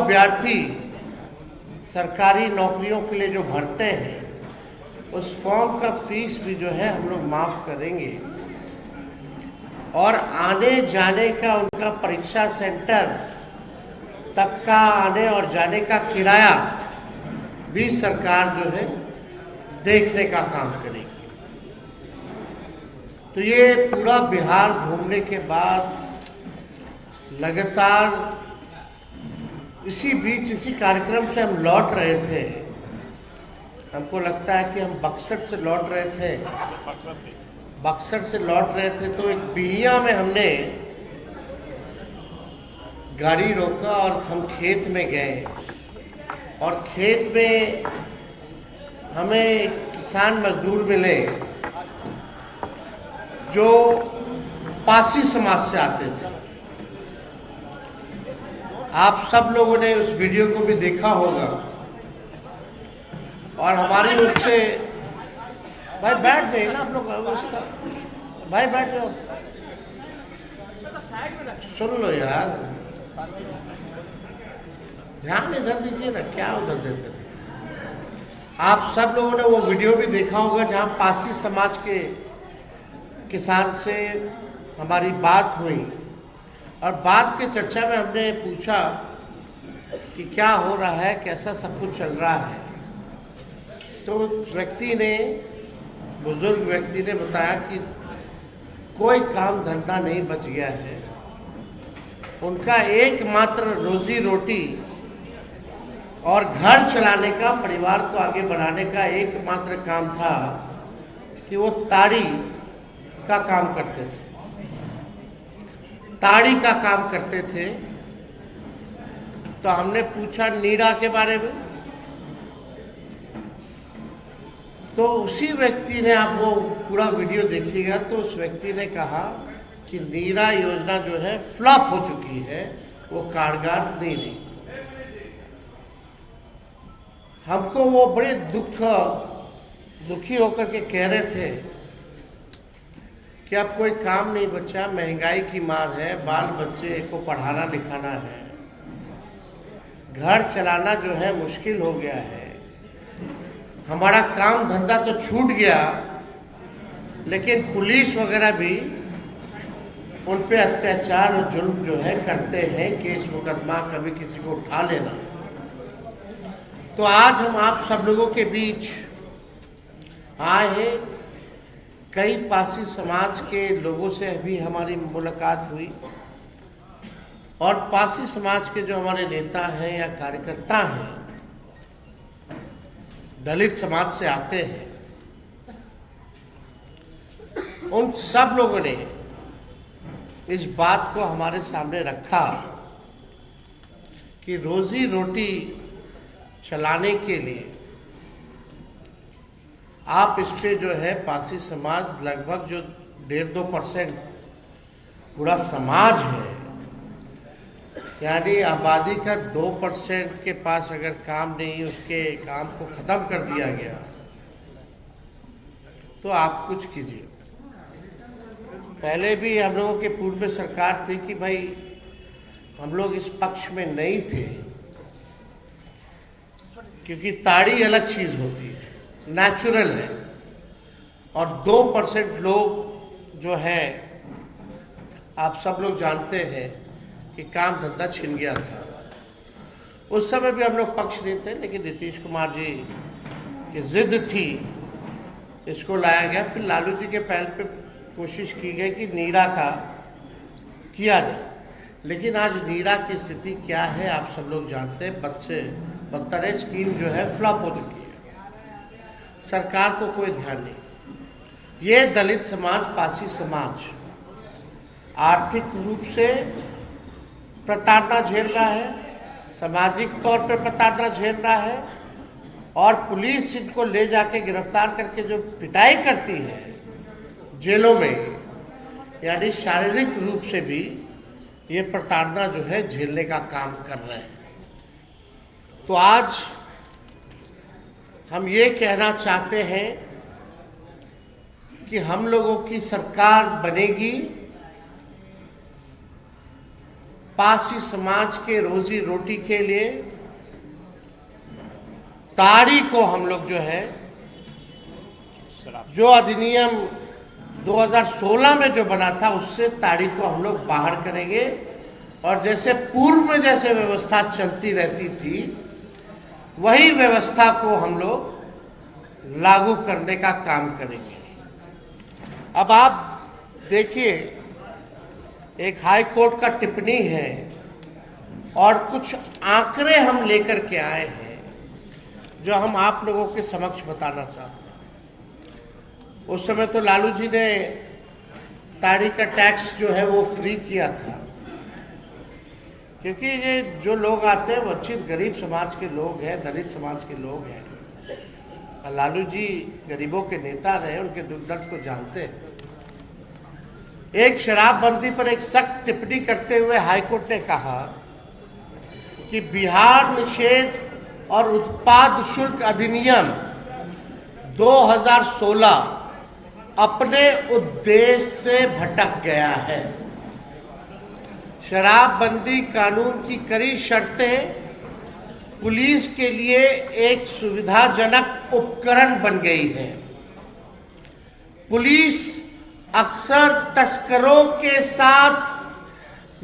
अभ्यर्थी सरकारी नौकरियों के लिए जो भरते हैं उस फॉर्म का फीस भी जो है हम लोग माफ़ करेंगे और आने जाने का उनका परीक्षा सेंटर तक का आने और जाने का किराया भी सरकार जो है देखने का काम करेगी। तो ये पूरा बिहार घूमने के बाद लगातार इसी बीच इसी कार्यक्रम से हम लौट रहे थे। हमको लगता है कि हम बक्सर से लौट रहे थे, तो एक बिहिया में हमने गाड़ी रोका और हम खेत में गए और खेत में हमें किसान मजदूर मिले जो पासी समाज से आते थे। आप सब लोगों ने उस वीडियो को भी देखा होगा और हमारी उनसे, भाई बैठ जाइए ना आप लोग, भाई बैठ जाओ, सुन लो यार, ध्यान इधर दीजिए ना, क्या उधर देते रहते। आप सब लोगों ने वो वीडियो भी देखा होगा जहां पासी समाज के किसान से हमारी बात हुई और बात के चर्चा में हमने पूछा कि क्या हो रहा है, कैसा सब कुछ चल रहा है। तो व्यक्ति ने, बुजुर्ग व्यक्ति ने बताया कि कोई काम धंधा नहीं बच गया है, उनका एकमात्र रोजी रोटी और घर चलाने का, परिवार को आगे बढ़ाने का एकमात्र काम था कि वो ताड़ी का काम करते थे, ताड़ी का काम करते थे। तो हमने पूछा नीरा के बारे में, तो उसी व्यक्ति ने, आप वो पूरा वीडियो देखिएगा, तो उस व्यक्ति ने कहा कि नीरा योजना जो है फ्लॉप हो चुकी है, वो कारगर नहीं रही। हमको वो बड़े दुखी होकर के कह रहे थे कि अब कोई काम नहीं बचा, महंगाई की मार है, बाल बच्चे को पढ़ाना लिखाना है, घर चलाना जो है मुश्किल हो गया है, हमारा काम धंधा तो छूट गया, लेकिन पुलिस वगैरह भी उन पे अत्याचार और जुल्म जो है करते हैं, केस मुकदमा, कभी किसी को उठा लेना। तो आज हम आप सब लोगों के बीच आए हैं। कई पासी समाज के लोगों से भी हमारी मुलाकात हुई और पासी समाज के जो हमारे नेता हैं या कार्यकर्ता हैं, दलित समाज से आते हैं, उन सब लोगों ने इस बात को हमारे सामने रखा कि रोजी रोटी चलाने के लिए आप इस पे जो है पासी समाज लगभग जो 1.5-2% पूरा समाज है, यानी आबादी का 2% के पास अगर काम नहीं, उसके काम को खत्म कर दिया गया, तो आप कुछ कीजिए। पहले भी हम लोगों के पूर्व में सरकार थी कि भाई हम लोग इस पक्ष में नहीं थे, क्योंकि ताड़ी अलग चीज होती है, नेचुरल है, और 2% लोग जो है, आप सब लोग जानते हैं कि काम धंधा छिन गया था। उस समय भी हम लोग पक्ष नहीं थे, लेकिन नीतीश कुमार जी की जिद थी, इसको लाया गया। फिर लालू जी के पहल पे कोशिश की गई कि नीरा का किया जाए, लेकिन आज नीरा की स्थिति क्या है आप सब लोग जानते हैं। बदतर है, स्कीम जो है फ्लॉप हो चुकी है, सरकार को कोई ध्यान नहीं। ये दलित समाज, पासी समाज आर्थिक रूप से प्रताड़ना झेल रहा है, सामाजिक तौर पर प्रताड़ना झेल रहा है, और पुलिस इनको ले जाके गिरफ्तार करके जो पिटाई करती है जेलों में, यानी शारीरिक रूप से भी ये प्रताड़ना जो है झेलने का काम कर रहे हैं। तो आज हम ये कहना चाहते हैं कि हम लोगों की सरकार बनेगी पासी समाज के रोजी रोटी के लिए ताड़ी को हम लोग जो है, जो अधिनियम 2016 में जो बना था उससे ताड़ी को हम लोग बाहर करेंगे और जैसे पूर्व में जैसे व्यवस्था चलती रहती थी वही व्यवस्था को हम लोग लागू करने का काम करेंगे। अब आप देखिए, एक हाई कोर्ट का टिप्पणी है और कुछ आंकड़े हम लेकर के आए हैं जो हम आप लोगों के समक्ष बताना चाहते हैं। उस समय तो लालू जी ने ताड़ी का टैक्स जो है वो फ्री किया था, क्योंकि ये जो लोग आते हैं वंचित गरीब समाज के लोग हैं, दलित समाज के लोग हैं। लालू जी गरीबों के नेता रहे, उनके दुख दर्द को जानते हैं। एक शराबबंदी पर एक सख्त टिप्पणी करते हुए हाईकोर्ट ने कहा कि बिहार निषेध और उत्पाद शुल्क अधिनियम 2016 अपने उद्देश्य से भटक गया है। शराबबंदी कानून की कड़ी शर्तें पुलिस के लिए एक सुविधाजनक उपकरण बन गई है। पुलिस अक्सर तस्करों के साथ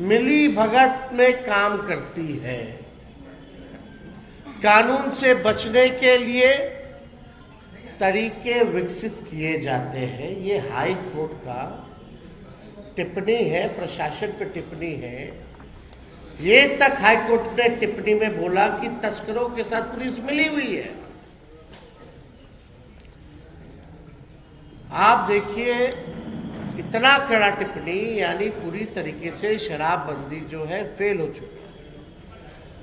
मिली भगत में काम करती है। कानून से बचने के लिए तरीके विकसित किए जाते हैं। ये हाई कोर्ट का टिप्पणी है, प्रशासन पर टिप्पणी है। ये तक हाई कोर्ट ने टिप्पणी में बोला कि तस्करों के साथ पुलिस मिली हुई है। आप देखिए, इतना कड़ा टिप्पणी, यानी पूरी तरीके से शराबबंदी जो है फेल हो चुकी है।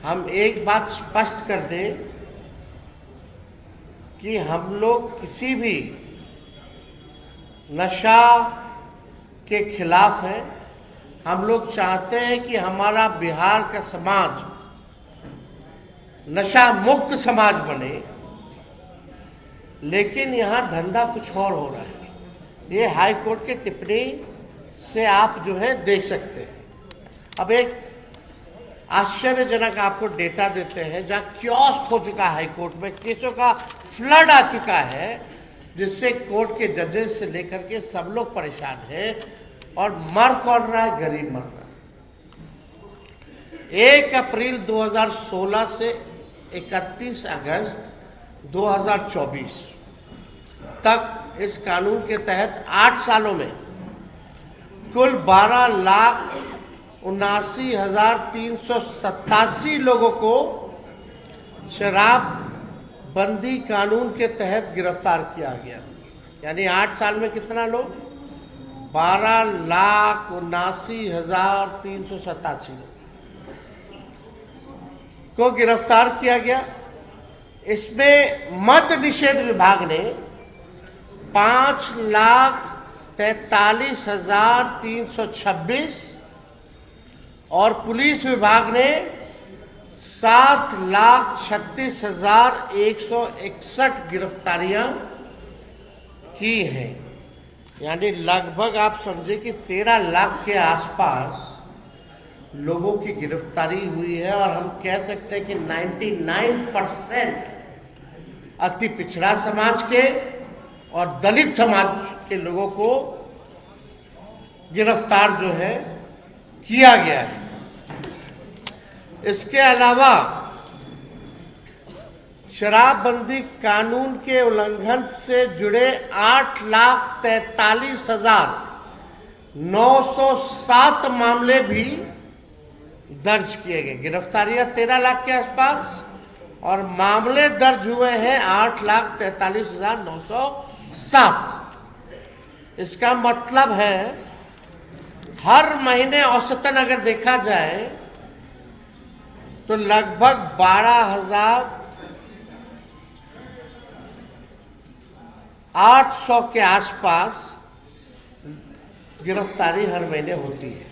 हम एक बात स्पष्ट कर दें कि हम लोग किसी भी नशा के खिलाफ हैं। हम लोग चाहते हैं कि हमारा बिहार का समाज नशा मुक्त समाज बने, लेकिन यहाँ धंधा कुछ और हो रहा है। ये हाई कोर्ट के टिप्पणी से आप जो है देख सकते हैं। अब एक आश्चर्यजनक आपको डेटा देते हैं, जहां कियोस्क हो चुका है हाई कोर्ट में, केसों का फ्लड आ चुका है, जिससे कोर्ट के जजेस से लेकर के सब लोग परेशान हैं। और मर कौन रहा है? गरीब मर रहा है। 1 अप्रैल 2016 से 31 अगस्त 2024 तक इस कानून के तहत 8 सालों में कुल 12,79,387 लोगों को शराबबंदी कानून के तहत गिरफ्तार किया गया। यानी 8 साल में कितना लोग? 12,79,387 को गिरफ्तार किया गया। इसमें मद्य निषेध विभाग ने 5,43,326 और पुलिस विभाग ने 7,36,161 गिरफ्तारियां की हैं। यानी लगभग आप समझे कि 13 लाख के आसपास लोगों की गिरफ्तारी हुई है। और हम कह सकते हैं कि 99% अति पिछड़ा समाज के और दलित समाज के लोगों को गिरफ्तार जो है किया गया है। इसके अलावा शराबबंदी कानून के उल्लंघन से जुड़े 8,43,907 मामले भी दर्ज किए गए। गिरफ्तारियां 13 लाख के आसपास और मामले दर्ज हुए हैं 8,43,907। इसका मतलब है हर महीने औसतन अगर देखा जाए तो लगभग 12,800 के आसपास गिरफ्तारी हर महीने होती है।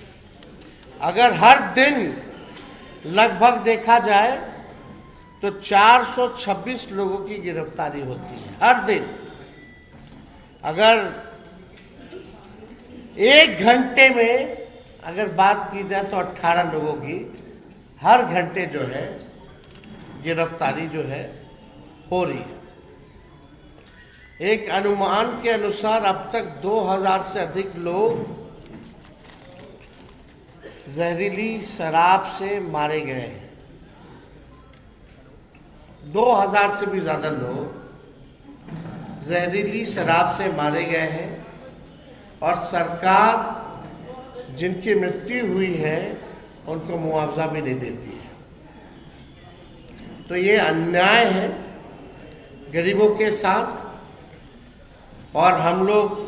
अगर हर दिन लगभग देखा जाए तो 426 लोगों की गिरफ्तारी होती है हर दिन। अगर 1 घंटे में अगर बात की जाए तो 18 लोगों की हर घंटे जो है गिरफ्तारी जो है हो रही है। एक अनुमान के अनुसार अब तक 2000 से अधिक लोग जहरीली शराब से मारे गए हैं। 2000 से भी ज्यादा लोग जहरीली शराब से मारे गए हैं और सरकार जिनकी मृत्यु हुई है उनको मुआवजा भी नहीं देती है। तो ये अन्याय है गरीबों के साथ। और हम लोगों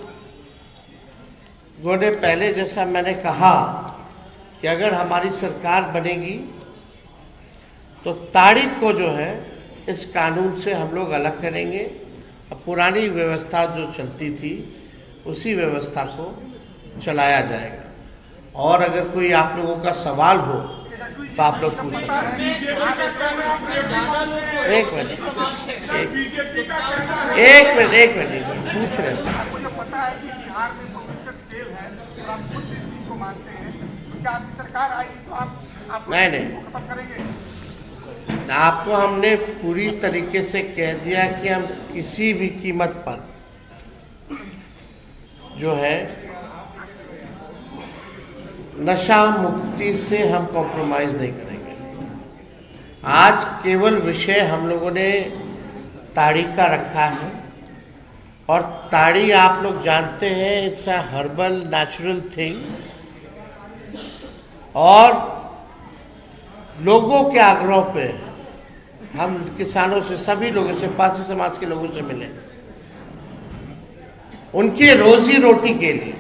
ने पहले, जैसा मैंने कहा, कि अगर हमारी सरकार बनेगी तो तारीख को जो है इस कानून से हम लोग अलग करेंगे। अब पुरानी व्यवस्था जो चलती थी उसी व्यवस्था को चलाया जाएगा। और अगर कोई आप लोगों का सवाल हो तो आप लोग पूछें। एक मिनट पूछ रहे हैं। नहीं, आपको हमने पूरी तरीके से कह दिया कि हम किसी भी कीमत पर जो है नशा मुक्ति से हम कॉम्प्रोमाइज नहीं करेंगे। आज केवल विषय हम लोगों ने ताड़ी का रखा है, और ताड़ी आप लोग जानते हैं it's a herbal natural thing. और लोगों के आग्रह पे हम किसानों से, सभी लोगों से, पासी समाज के लोगों से मिले, उनकी रोजी रोटी के लिए,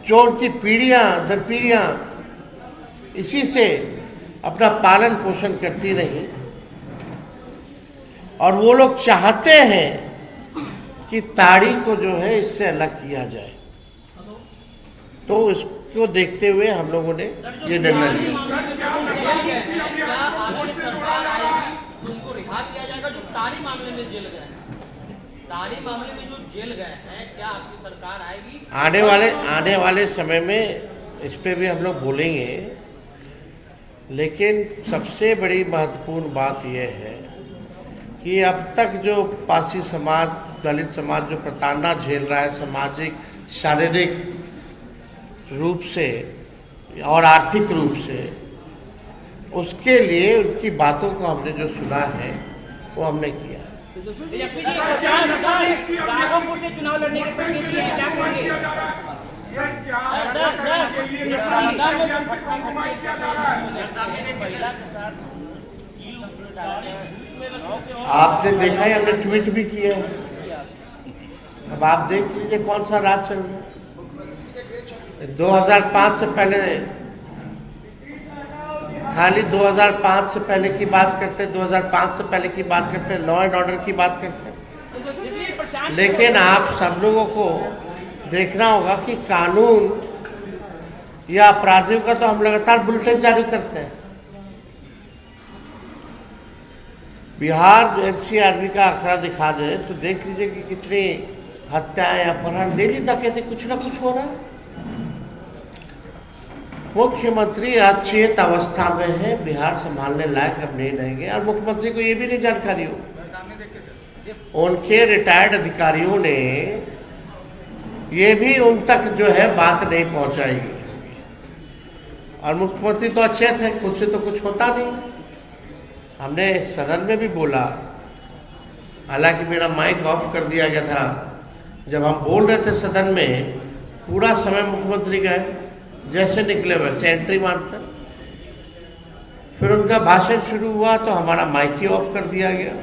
जो उनकी पीढ़ियां दर पीढ़ियां इसी से अपना पालन पोषण करती रही, और वो लोग चाहते हैं कि ताड़ी को जो है इससे अलग किया जाए। तो इसको देखते हुए हम लोगों ने ये निर्णय लिया। मामले में जो जेल गए हैं, क्या आपकी सरकार आएगी? आने वाले समय में इस पे भी हम लोग बोलेंगे। लेकिन सबसे बड़ी महत्वपूर्ण बात यह है कि अब तक जो पासी समाज, दलित समाज जो प्रताड़ना झेल रहा है सामाजिक, शारीरिक रूप से और आर्थिक रूप से, उसके लिए उनकी बातों को हमने जो सुना है वो हमने किया। राघवपुर से चुनाव लड़ने की संकेत है, क्या कहेंगे? आपने देखा है, हमने ट्वीट भी किया है। अब आप देख लीजिए कौन सा राज चल रहा है। 2005 से पहले, खाली 2005 से पहले की बात करते हैं, 2005 से पहले की बात करते हैं, लॉ एंड ऑर्डर की बात करते हैं। लेकिन आप सब लोगों को देखना होगा कि कानून या अपराधियों का तो हम लगातार बुलेटिन जारी करते हैं। बिहार एनसीआरबी का आंकड़ा दिखा दे तो देख लीजिए कि कितनी हत्याएं, अपहरण, डेली डकैती, कुछ ना कुछ हो रहा है। मुख्यमंत्री अचेत अवस्था में है, बिहार संभालने लायक अब नहीं रहेंगे। और मुख्यमंत्री को ये भी नहीं जानकारी हो, उनके रिटायर्ड अधिकारियों ने ये भी उन तक जो है बात नहीं पहुंचाई। और मुख्यमंत्री तो अचेत है, खुद से तो कुछ होता नहीं। हमने सदन में भी बोला, हालांकि मेरा माइक ऑफ कर दिया गया था। जब हम बोल रहे थे सदन में, पूरा समय मुख्यमंत्री गए, जैसे निकले वैसे एंट्री मारते। फिर उनका भाषण शुरू हुआ तो हमारा माइक ही ऑफ कर दिया गया।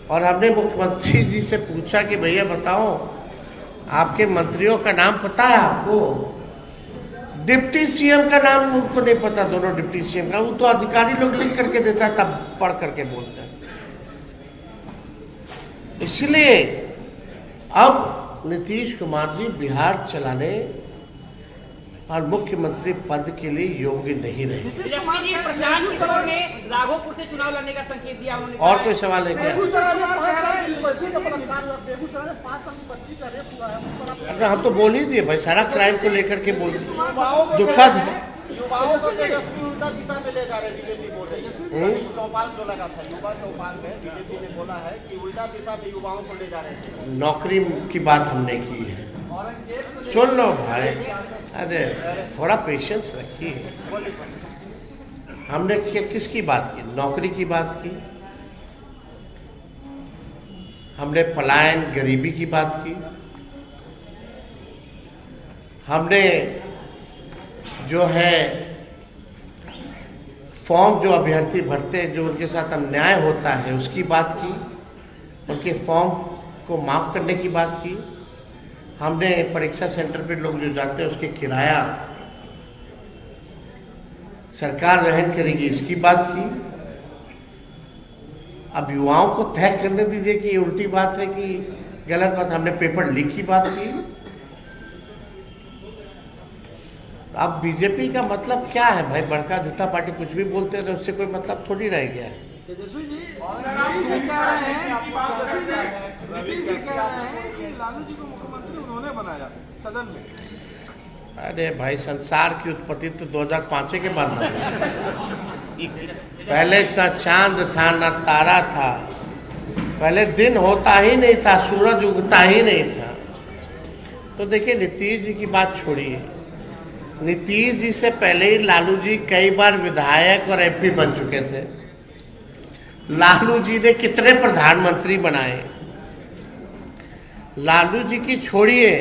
और हमने मुख्यमंत्री जी से पूछा कि भैया बताओ, आपके मंत्रियों का नाम पता है आपको? डिप्टी सीएम का नाम उनको नहीं पता, दोनों डिप्टी सीएम का। वो तो अधिकारी लोग लिख करके देता है, तब पढ़ करके बोलता है। इसलिए अब नीतीश कुमार जी बिहार चलाने और मुख्यमंत्री पद के लिए योग्य नहीं रहे। तेजस्वी जी, प्रशांत किशोर ने राघोपुर से चुनाव लड़ने का संकेत दिया। उन्होंने और कोई सवाल है क्या? अगर हम तो बोल ही दिए भाई, सारा क्राइम को लेकर के बोल दिए, दुखद है। युवाओं को तेजस्वी उल्टा दिशा में ले जा रहे, बीजेपी बोल रही है। चौपाल जो लगा था, युवा चौपाल में बीजेपी ने बोला है कि उल्टा दिशा में युवाओं को ले जा रहे हैं। नौकरी की बात हमने की है, सुन लो भाई, अरे थोड़ा पेशेंस रखिए। हमने किसकी बात की? नौकरी की बात की, हमने पलायन गरीबी की बात की, हमने जो है फॉर्म जो अभ्यर्थी भरते हैं, जो उनके साथ अन्याय होता है उसकी बात की, उनके फॉर्म को माफ़ करने की बात की, हमने परीक्षा सेंटर पे लोग जो जाते हैं उसके किराया सरकार वहन करेगी इसकी बात की। अब युवाओं को तय करने दीजिए कि ये उल्टी बात है कि गलत बात। हमने पेपर लीक की बात की। अब बीजेपी का मतलब क्या है भाई? बड़का झूठा पार्टी कुछ भी बोलते हैं, उससे कोई मतलब थोड़ी रह गया है। तेजस्वी जी कह रहे हैं कि लालू जी को मुख्यमंत्री उन्होंने बनाया सदन में। अरे भाई, संसार की उत्पत्ति तो 2005 के बाद हुई। पहले ना चांद था ना तारा था, पहले दिन होता ही नहीं था, सूरज उगता ही नहीं था। तो देखिए, नीतीश जी की बात छोड़िए। नीतीश जी से पहले ही लालू जी कई बार विधायक और एमपी बन चुके थे। लालू जी ने कितने प्रधानमंत्री बनाए? लालू जी की छोड़िए,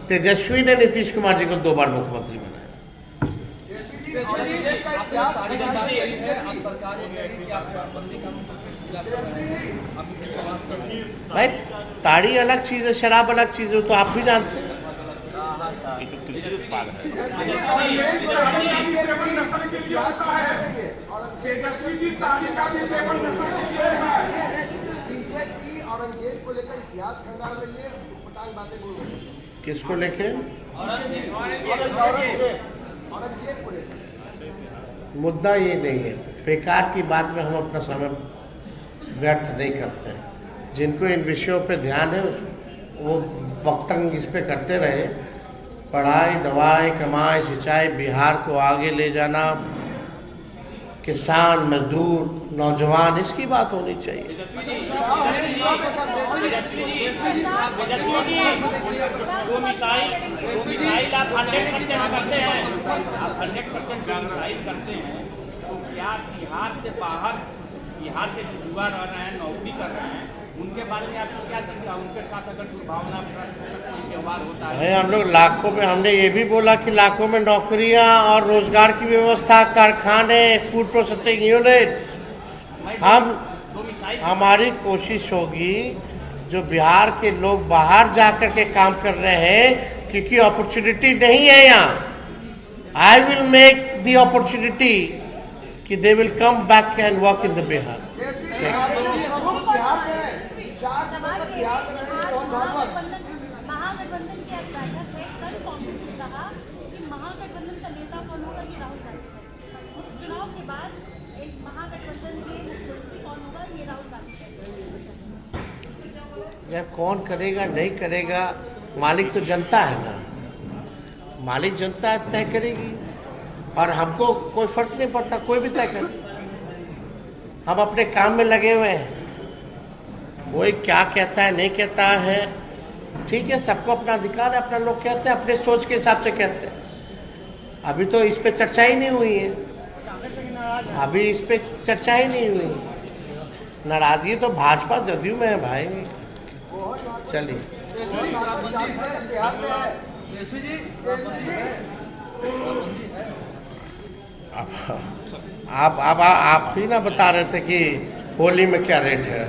तेजस्वी ने नीतीश कुमार जी को 2 बार मुख्यमंत्री बनाया। भाई, ताड़ी अलग चीज है, शराब अलग चीज है, तो आप भी जानते हैं। बीजेपी औरंगजेब को लेकर इतिहास खंगाल रही है, पटांग बातें बोल रही है। किसको लेके? औरंगजेब को लेकर। मुद्दा ये नहीं है, बेकार की बात में हम अपना समय व्यर्थ नहीं करते। जिनको इन विषयों पे ध्यान है वो वक्तव्य इस पे करते रहे। पढ़ाई, दवाई, कमाई, सिंचाई, बिहार को आगे ले जाना, किसान, मजदूर, नौजवान, इसकी बात होनी चाहिए। वो मिसाइल आप 100% करते हैं, आप 100% मिसाइल करते हैं, तो क्या बिहार से बाहर, बिहार के जो युवा रह रहे हैं, नौकरी कर रहे हैं, उनके बारे में आपको क्या चिंता? उनके साथ अगर दुर्भावना व्यवहार होता है? हम लोग लाखों में, हमने ये भी बोला कि लाखों में नौकरियां और रोजगार की व्यवस्था, कारखाने, फूड प्रोसेसिंग यूनिट्स, हमारी कोशिश होगी जो बिहार के लोग बाहर जाकर के काम कर रहे हैं, क्योंकि अपॉर्चुनिटी नहीं है यहाँ। I will make the opportunity कि they will come back and work in the Bihar. महागठबंधन की आज बैठक है, कल कांग्रेस ने कहा कि महागठबंधन का नेता कौन होगा ये राहुल गांधी। चुनाव के बाद एक महागठबंधन से मुख्यमंत्री कौन होगा ये राहुल गांधी। यार, कौन करेगा नहीं करेगा, मालिक तो जनता है ना। मालिक जनता तय करेगी और हमको कोई फर्क नहीं पड़ता, कोई भी तय करे। हम अपने काम में लगे हुए हैं। कोई क्या कहता है नहीं कहता है, ठीक है, सबको अपना अधिकार है, अपना लोग कहते हैं, अपने सोच के हिसाब से कहते हैं। अभी तो इस पे चर्चा ही नहीं हुई है, अभी इस पे चर्चा ही नहीं हुई। नाराजगी तो भाजपा जदयू में है भाई। चलिए, आप ही ना बता रहे थे कि होली में क्या रेट है।